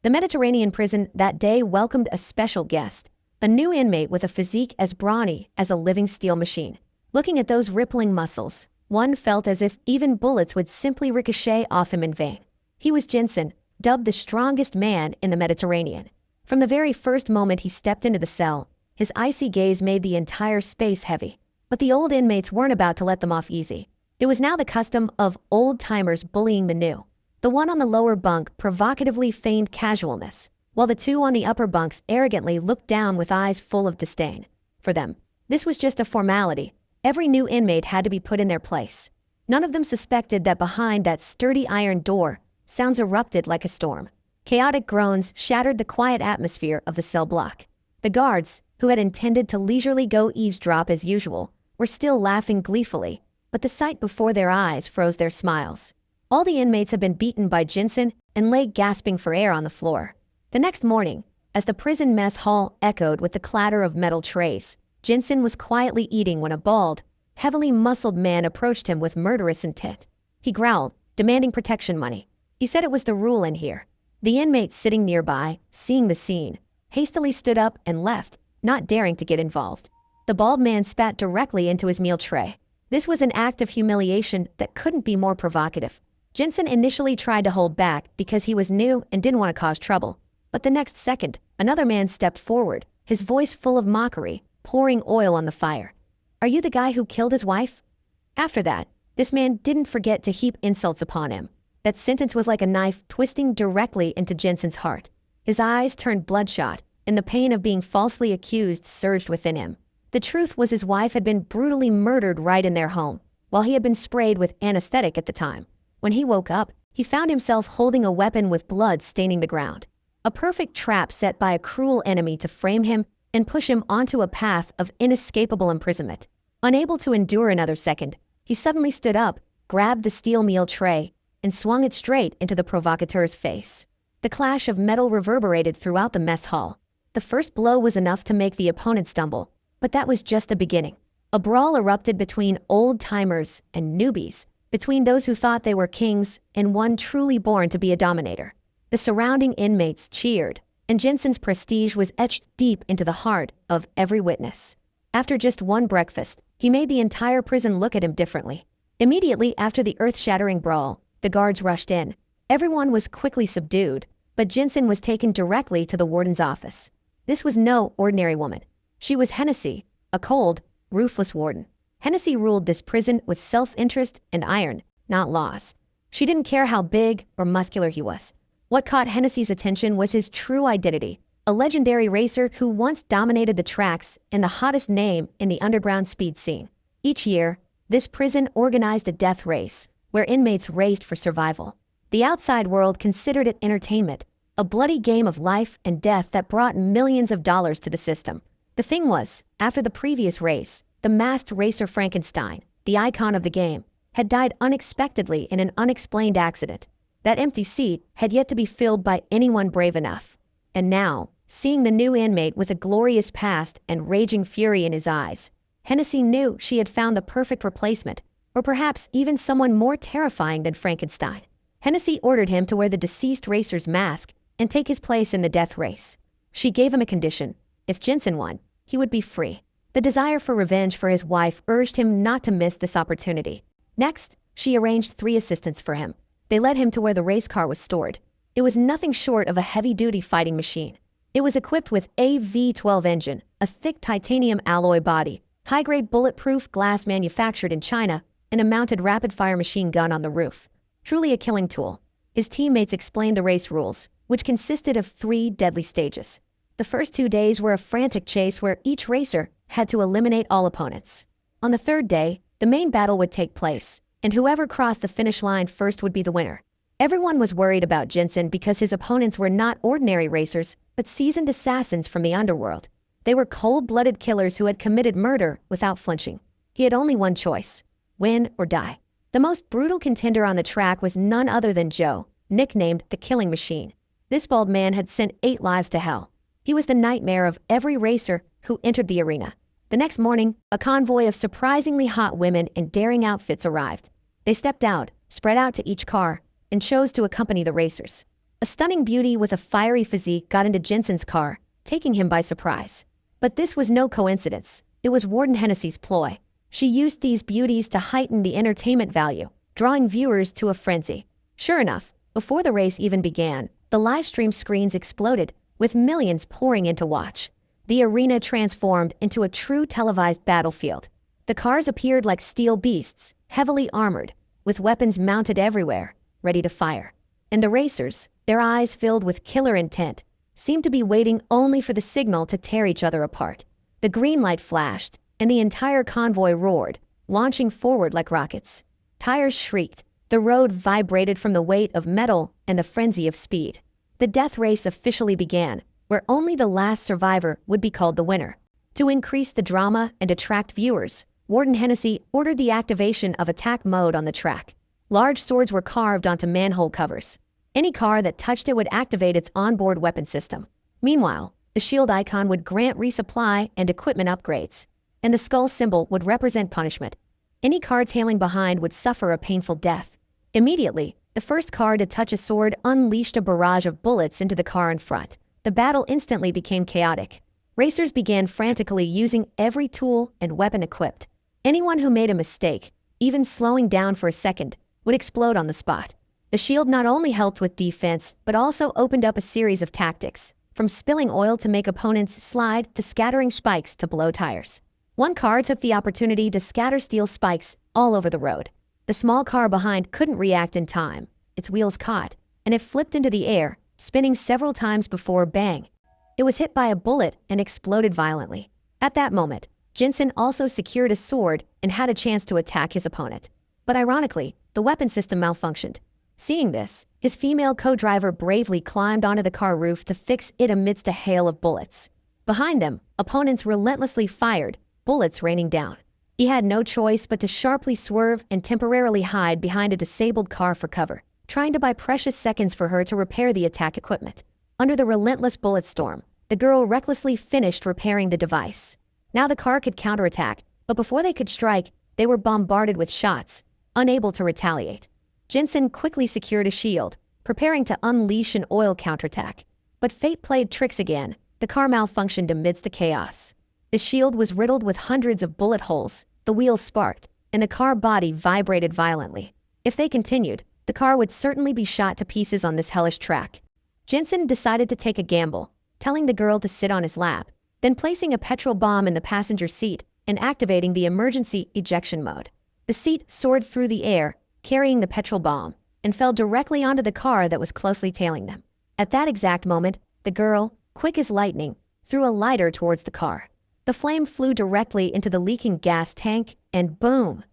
The Mediterranean prison that day welcomed a special guest, a new inmate with a physique as brawny as a living steel machine. Looking at those rippling muscles, one felt as if even bullets would simply ricochet off him in vain. He was Jensen, dubbed the strongest man in the Mediterranean. From the very first moment he stepped into the cell, his icy gaze made the entire space heavy. But the old inmates weren't about to let them off easy. It was now the custom of old-timers bullying the new. The one on the lower bunk provocatively feigned casualness, while the two on the upper bunks arrogantly looked down with eyes full of disdain. For them, this was just a formality. Every new inmate had to be put in their place. None of them suspected that behind that sturdy iron door, sounds erupted like a storm. Chaotic groans shattered the quiet atmosphere of the cell block. The guards, who had intended to leisurely go eavesdrop as usual, were still laughing gleefully, but the sight before their eyes froze their smiles. All the inmates had been beaten by Jensen and lay gasping for air on the floor. The next morning, as the prison mess hall echoed with the clatter of metal trays, Jensen was quietly eating when a bald, heavily muscled man approached him with murderous intent. He growled, demanding protection money. He said it was the rule in here. The inmates sitting nearby, seeing the scene, hastily stood up and left, not daring to get involved. The bald man spat directly into his meal tray. This was an act of humiliation that couldn't be more provocative. Jensen initially tried to hold back because he was new and didn't want to cause trouble. But the next second, another man stepped forward, his voice full of mockery, pouring oil on the fire. "Are you the guy who killed his wife?" After that, this man didn't forget to heap insults upon him. That sentence was like a knife twisting directly into Jensen's heart. His eyes turned bloodshot, and the pain of being falsely accused surged within him. The truth was his wife had been brutally murdered right in their home, while he had been sprayed with anesthetic at the time. When he woke up, he found himself holding a weapon with blood staining the ground. A perfect trap set by a cruel enemy to frame him and push him onto a path of inescapable imprisonment. Unable to endure another second, he suddenly stood up, grabbed the steel meal tray, and swung it straight into the provocateur's face. The clash of metal reverberated throughout the mess hall. The first blow was enough to make the opponent stumble, but that was just the beginning. A brawl erupted between old-timers and newbies, between those who thought they were kings and one truly born to be a dominator. The surrounding inmates cheered, and Jensen's prestige was etched deep into the heart of every witness. After just one breakfast, he made the entire prison look at him differently. Immediately after the earth-shattering brawl, the guards rushed in. Everyone was quickly subdued, but Jensen was taken directly to the warden's office. This was no ordinary woman. She was Hennessy, a cold, ruthless warden. Hennessy ruled this prison with self-interest and iron, not laws. She didn't care how big or muscular he was. What caught Hennessy's attention was his true identity, a legendary racer who once dominated the tracks and the hottest name in the underground speed scene. Each year, this prison organized a death race, where inmates raced for survival. The outside world considered it entertainment, a bloody game of life and death that brought millions of dollars to the system. The thing was, after the previous race, the masked racer Frankenstein, the icon of the game, had died unexpectedly in an unexplained accident. That empty seat had yet to be filled by anyone brave enough. And now, seeing the new inmate with a glorious past and raging fury in his eyes, Hennessy knew she had found the perfect replacement, or perhaps even someone more terrifying than Frankenstein. Hennessy ordered him to wear the deceased racer's mask and take his place in the death race. She gave him a condition. If Jensen won, he would be free. The desire for revenge for his wife urged him not to miss this opportunity. Next, she arranged 3 assistants for him. They led him to where the race car was stored. It was nothing short of a heavy-duty fighting machine. It was equipped with a V12 engine, a thick titanium alloy body, high-grade bulletproof glass manufactured in China, and a mounted rapid-fire machine gun on the roof. Truly a killing tool. His teammates explained the race rules, which consisted of 3 deadly stages. The first 2 days were a frantic chase where each racer had to eliminate all opponents. On the 3rd day, the main battle would take place, and whoever crossed the finish line first would be the winner. Everyone was worried about Jensen because his opponents were not ordinary racers, but seasoned assassins from the underworld. They were cold-blooded killers who had committed murder without flinching. He had only one choice: win or die. The most brutal contender on the track was none other than Joe, nicknamed the Killing Machine. This bald man had sent 8 lives to hell. He was the nightmare of every racer who entered the arena. The next morning, a convoy of surprisingly hot women in daring outfits arrived. They stepped out, spread out to each car, and chose to accompany the racers. A stunning beauty with a fiery physique got into Jensen's car, taking him by surprise. But this was no coincidence. It was Warden Hennessy's ploy. She used these beauties to heighten the entertainment value, drawing viewers to a frenzy. Sure enough, before the race even began, the live stream screens exploded, with millions pouring in to watch. The arena transformed into a true televised battlefield. The cars appeared like steel beasts, heavily armored, with weapons mounted everywhere, ready to fire. And the racers, their eyes filled with killer intent, seemed to be waiting only for the signal to tear each other apart. The green light flashed, and the entire convoy roared, launching forward like rockets. Tires shrieked, the road vibrated from the weight of metal and the frenzy of speed. The death race officially began, where only the last survivor would be called the winner. To increase the drama and attract viewers, Warden Hennessy ordered the activation of attack mode on the track. Large swords were carved onto manhole covers. Any car that touched it would activate its onboard weapon system. Meanwhile, the shield icon would grant resupply and equipment upgrades, and the skull symbol would represent punishment. Any car tailing behind would suffer a painful death. Immediately, the first car to touch a sword unleashed a barrage of bullets into the car in front. The battle instantly became chaotic. Racers began frantically using every tool and weapon equipped. Anyone who made a mistake, even slowing down for a second, would explode on the spot. The shield not only helped with defense, but also opened up a series of tactics, from spilling oil to make opponents slide to scattering spikes to blow tires. One car took the opportunity to scatter steel spikes all over the road. The small car behind couldn't react in time. Its wheels caught, and it flipped into the air, spinning several times before bang. It was hit by a bullet and exploded violently. At that moment, Jensen also secured a sword and had a chance to attack his opponent. But ironically, the weapon system malfunctioned. Seeing this, his female co-driver bravely climbed onto the car roof to fix it amidst a hail of bullets. Behind them, opponents relentlessly fired, bullets raining down. He had no choice but to sharply swerve and temporarily hide behind a disabled car for cover, trying to buy precious seconds for her to repair the attack equipment. Under the relentless bullet storm, the girl recklessly finished repairing the device. Now the car could counterattack, but before they could strike, they were bombarded with shots, unable to retaliate. Jensen quickly secured a shield, preparing to unleash an oil counterattack. But fate played tricks again. The car malfunctioned amidst the chaos. The shield was riddled with hundreds of bullet holes, the wheels sparked, and the car body vibrated violently. If they continued, the car would certainly be shot to pieces on this hellish track. Jensen decided to take a gamble, telling the girl to sit on his lap, then placing a petrol bomb in the passenger seat and activating the emergency ejection mode. The seat soared through the air, carrying the petrol bomb, and fell directly onto the car that was closely tailing them. At that exact moment, the girl, quick as lightning, threw a lighter towards the car. The flame flew directly into the leaking gas tank, and boom!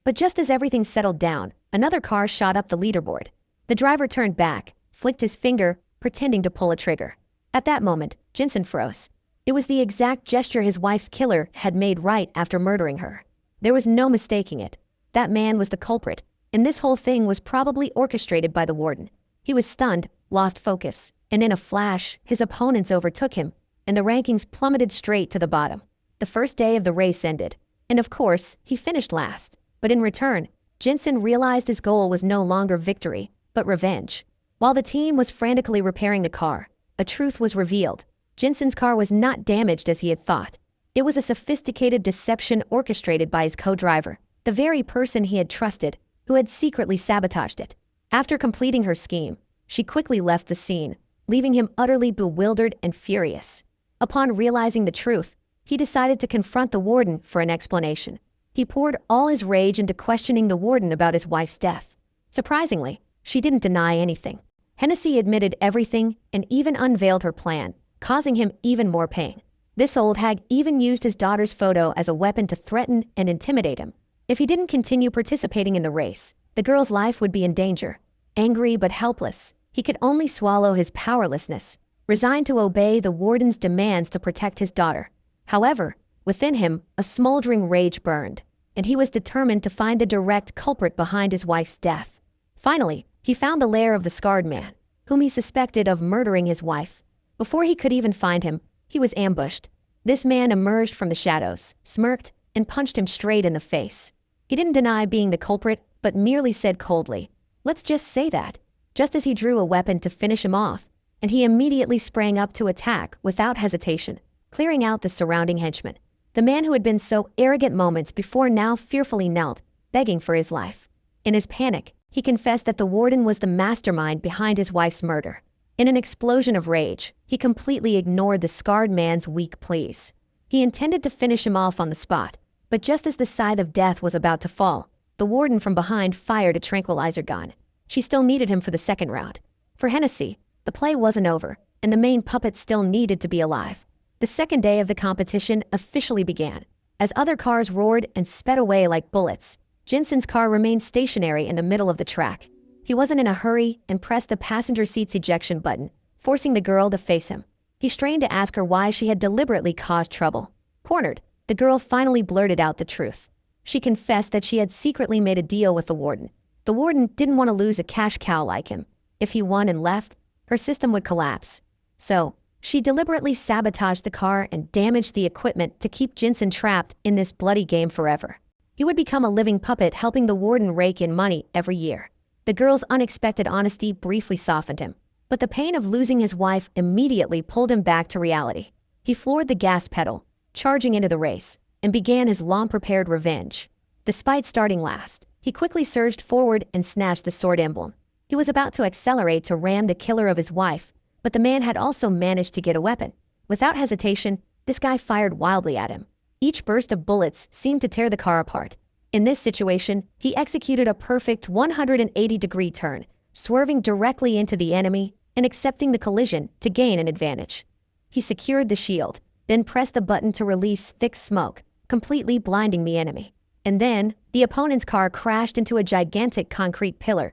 But just as everything settled down, another car shot up the leaderboard. The driver turned back, flicked his finger, pretending to pull a trigger. At that moment, Jensen froze. It was the exact gesture his wife's killer had made right after murdering her. There was no mistaking it. That man was the culprit, and this whole thing was probably orchestrated by the warden. He was stunned, lost focus, and in a flash, his opponents overtook him, and the rankings plummeted straight to the bottom. The first day of the race ended, and of course, he finished last. But in return, Jensen realized his goal was no longer victory, but revenge. While the team was frantically repairing the car, a truth was revealed. Jensen's car was not damaged as he had thought. It was a sophisticated deception orchestrated by his co-driver, the very person he had trusted, who had secretly sabotaged it. After completing her scheme, she quickly left the scene, leaving him utterly bewildered and furious. Upon realizing the truth, he decided to confront the warden for an explanation. He poured all his rage into questioning the warden about his wife's death. Surprisingly, she didn't deny anything. Hennessy admitted everything and even unveiled her plan, causing him even more pain. This old hag even used his daughter's photo as a weapon to threaten and intimidate him. If he didn't continue participating in the race, the girl's life would be in danger. Angry but helpless, he could only swallow his powerlessness, resigned to obey the warden's demands to protect his daughter. However, within him, a smoldering rage burned, and he was determined to find the direct culprit behind his wife's death. Finally, he found the lair of the scarred man, whom he suspected of murdering his wife. Before he could even find him, he was ambushed. This man emerged from the shadows, smirked, and punched him straight in the face. He didn't deny being the culprit, but merely said coldly, "Let's just say that." just as he drew a weapon to finish him off, and he immediately sprang up to attack without hesitation, clearing out the surrounding henchmen. The man who had been so arrogant moments before now fearfully knelt, begging for his life. In his panic, he confessed that the warden was the mastermind behind his wife's murder. In an explosion of rage, he completely ignored the scarred man's weak pleas. He intended to finish him off on the spot, but just as the scythe of death was about to fall, the warden from behind fired a tranquilizer gun. She still needed him for the second round. For Hennessy, the play wasn't over, and the main puppet still needed to be alive. The second day of the competition officially began. As other cars roared and sped away like bullets, Jensen's car remained stationary in the middle of the track. He wasn't in a hurry and pressed the passenger seat's ejection button, forcing the girl to face him. He strained to ask her why she had deliberately caused trouble. Cornered, the girl finally blurted out the truth. She confessed that she had secretly made a deal with the warden. The warden didn't want to lose a cash cow like him. If he won and left, her system would collapse. So, she deliberately sabotaged the car and damaged the equipment to keep Jensen trapped in this bloody game forever. He would become a living puppet helping the warden rake in money every year. The girl's unexpected honesty briefly softened him, but the pain of losing his wife immediately pulled him back to reality. He floored the gas pedal, charging into the race, and began his long-prepared revenge. Despite starting last, he quickly surged forward and snatched the sword emblem. He was about to accelerate to ram the killer of his wife, but the man had also managed to get a weapon. Without hesitation, this guy fired wildly at him. Each burst of bullets seemed to tear the car apart. In this situation, he executed a perfect 180-degree turn, swerving directly into the enemy and accepting the collision to gain an advantage. He secured the shield, then pressed the button to release thick smoke, completely blinding the enemy. And then, the opponent's car crashed into a gigantic concrete pillar.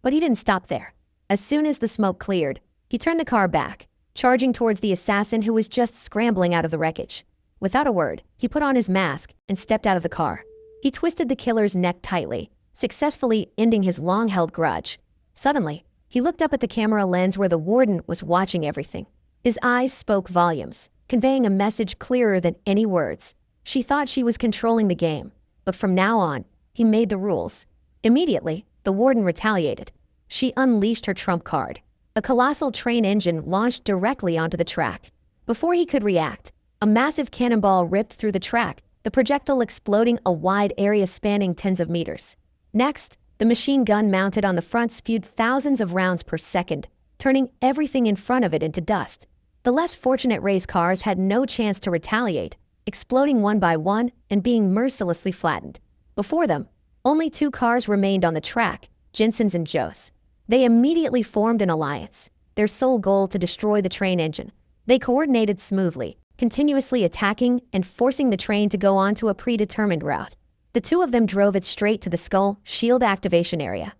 But he didn't stop there. As soon as the smoke cleared, he turned the car back, charging towards the assassin who was just scrambling out of the wreckage. Without a word, he put on his mask and stepped out of the car. He twisted the killer's neck tightly, successfully ending his long-held grudge. Suddenly, he looked up at the camera lens where the warden was watching everything. His eyes spoke volumes, conveying a message clearer than any words. She thought she was controlling the game, but from now on, he made the rules. Immediately, the warden retaliated. She unleashed her trump card. A colossal train engine launched directly onto the track. Before he could react, a massive cannonball ripped through the track, the projectile exploding a wide area spanning tens of meters. Next, the machine gun mounted on the front spewed thousands of rounds per second, turning everything in front of it into dust. The less fortunate race cars had no chance to retaliate, exploding one by one and being mercilessly flattened. Before them, only two cars remained on the track, Jensen's and Joe's. They immediately formed an alliance, their sole goal to destroy the train engine. They coordinated smoothly, continuously attacking and forcing the train to go onto a predetermined route. The two of them drove it straight to the skull shield activation area.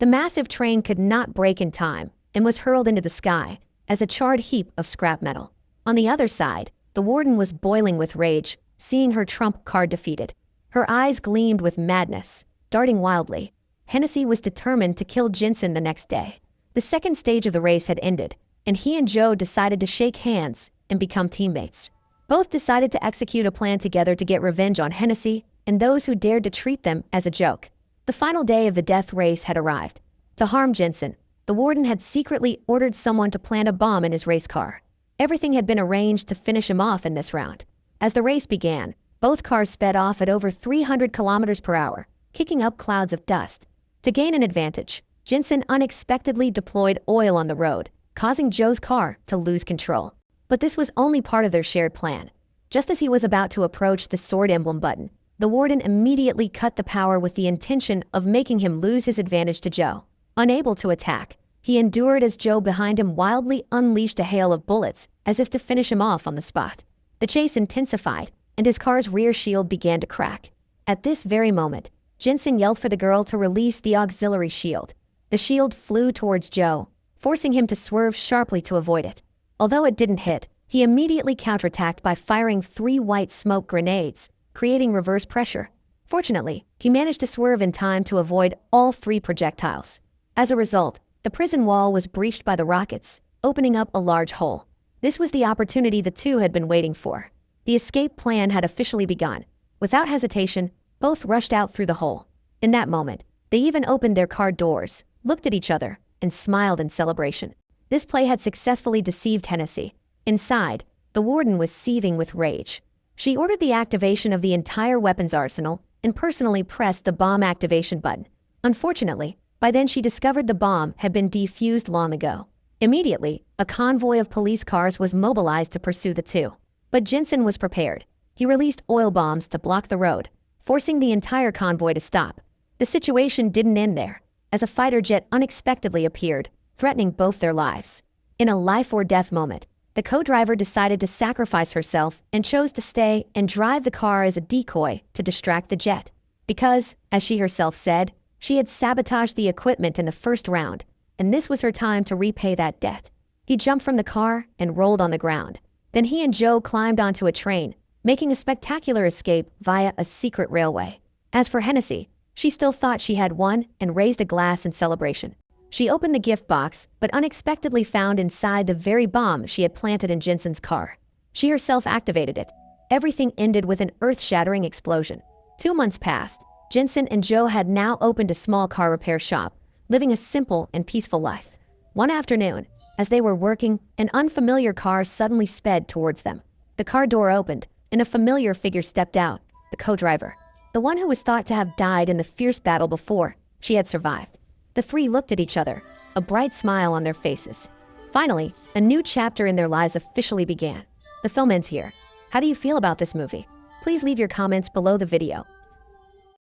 The massive train could not brake in time and was hurled into the sky as a charred heap of scrap metal. On the other side, the warden was boiling with rage, seeing her trump card defeated. Her eyes gleamed with madness, darting wildly. Hennessy was determined to kill Jensen the next day. The second stage of the race had ended, and he and Joe decided to shake hands and become teammates. Both decided to execute a plan together to get revenge on Hennessy and those who dared to treat them as a joke. The final day of the death race had arrived. To harm Jensen, the warden had secretly ordered someone to plant a bomb in his race car. Everything had been arranged to finish him off in this round. As the race began, both cars sped off at over 300 kilometers per hour, kicking up clouds of dust. To gain an advantage, Jensen unexpectedly deployed oil on the road, causing Joe's car to lose control. But this was only part of their shared plan. Just as he was about to approach the sword emblem button, the warden immediately cut the power with the intention of making him lose his advantage to Joe. Unable to attack, he endured as Joe behind him wildly unleashed a hail of bullets as if to finish him off on the spot. The chase intensified, and his car's rear shield began to crack. At this very moment, Jensen yelled for the girl to release the auxiliary shield. The shield flew towards Joe, forcing him to swerve sharply to avoid it. Although it didn't hit, he immediately counterattacked by firing 3 white smoke grenades, creating reverse pressure. Fortunately, he managed to swerve in time to avoid all 3 projectiles. As a result, the prison wall was breached by the rockets, opening up a large hole. This was the opportunity the two had been waiting for. The escape plan had officially begun. Without hesitation, both rushed out through the hole. In that moment, they even opened their car doors, looked at each other, and smiled in celebration. This play had successfully deceived Hennessy. Inside, the warden was seething with rage. She ordered the activation of the entire weapons arsenal and personally pressed the bomb activation button. Unfortunately, by then she discovered the bomb had been defused long ago. Immediately, a convoy of police cars was mobilized to pursue the two. But Jensen was prepared. He released oil bombs to block the road, forcing the entire convoy to stop. The situation didn't end there, as a fighter jet unexpectedly appeared, threatening both their lives. In a life-or-death moment, the co-driver decided to sacrifice herself and chose to stay and drive the car as a decoy to distract the jet. Because, as she herself said, she had sabotaged the equipment in the first round, and this was her time to repay that debt. He jumped from the car and rolled on the ground. Then he and Joe climbed onto a train, making a spectacular escape via a secret railway. As for Hennessy, she still thought she had won and raised a glass in celebration. She opened the gift box, but unexpectedly found inside the very bomb she had planted in Jensen's car. She herself activated it. Everything ended with an earth-shattering explosion. 2 months passed. Jensen and Joe had now opened a small car repair shop, living a simple and peaceful life. One afternoon, as they were working, an unfamiliar car suddenly sped towards them. The car door opened, and a familiar figure stepped out, the co-driver. The one who was thought to have died in the fierce battle before. She had survived. The three looked at each other, a bright smile on their faces. Finally, a new chapter in their lives officially began. The film ends here. How do you feel about this movie? Please leave your comments below the video.